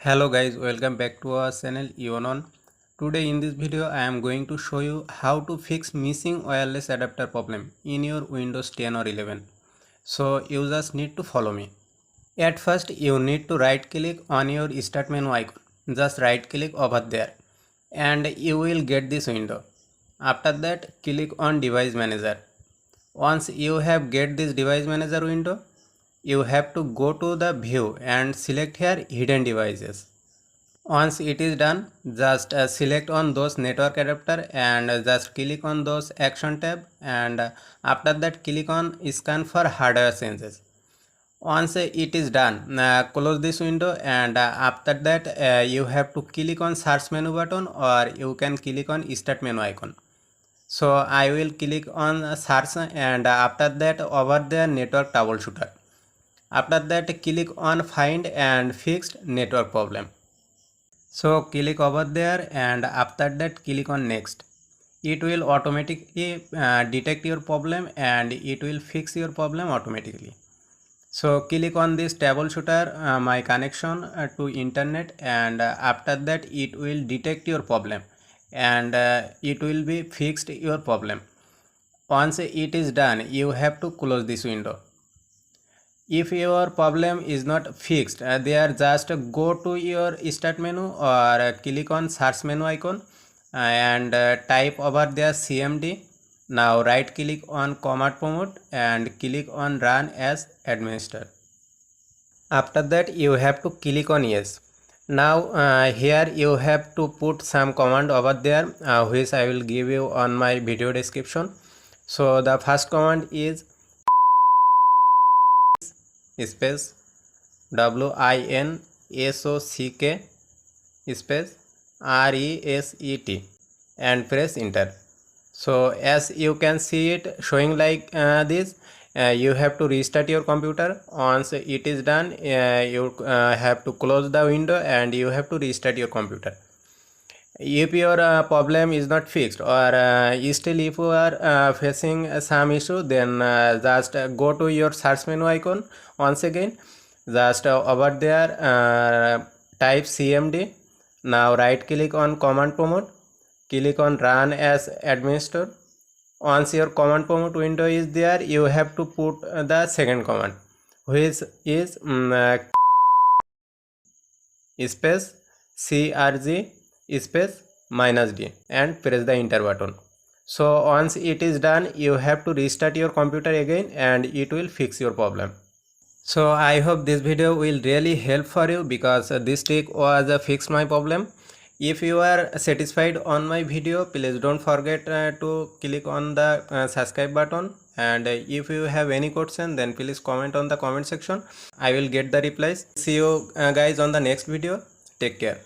Hello guys, welcome back to our channel Ionon. Today in this video I am going to show you how to fix missing wireless adapter problem in your Windows 10 or 11. So you just need to follow me. At first you need to right click on your start menu icon. Just right click over there and you will get this window. After that click on device manager. Once you have get this device manager window, you have to go to the view and select here hidden devices. Once it is done, just select on those network adapter and just click on those action tab, and after that click on scan for hardware changes. Once it is done, close this window, and after that you have to click on search menu button, or you can click on start menu icon. So I will click on search, and after that over there network troubleshooter. After that click on find and fixed network problem. So click over there and after that click on next. It will automatically detect your problem and it will fix your problem automatically. So click on this troubleshooter my connection to internet, and after that it will detect your problem and it will be fixed your problem. Once it is done, you have to close this window. If your problem is not fixed, there just go to your start menu or click on search menu icon and type over there cmd. Now right click on command prompt and click on run as administrator. After that you have to click on yes. Now here you have to put some command over there which I will give you on my video description. So the first command is space WINSOCK space RESET and press enter. So as you can see it showing like this, you have to restart your computer. Once it is done, you have to close the window and you have to restart your computer. If your problem is not fixed, or still if you are facing some issue, then just go to your search menu icon once again. Just over there type cmd. Now right click on command prompt, click on run as administrator. Once your command prompt window is there, you have to put the second command, which is space crg space -d and press the enter button. So once it is done, you have to restart your computer again and it will fix your problem. So I hope this video will really help for you, because this trick was fix my problem. If you are satisfied on my video, please don't forget to click on the subscribe button, and if you have any question then please comment on the comment section. I will get the replies. See you guys on the next video. Take care.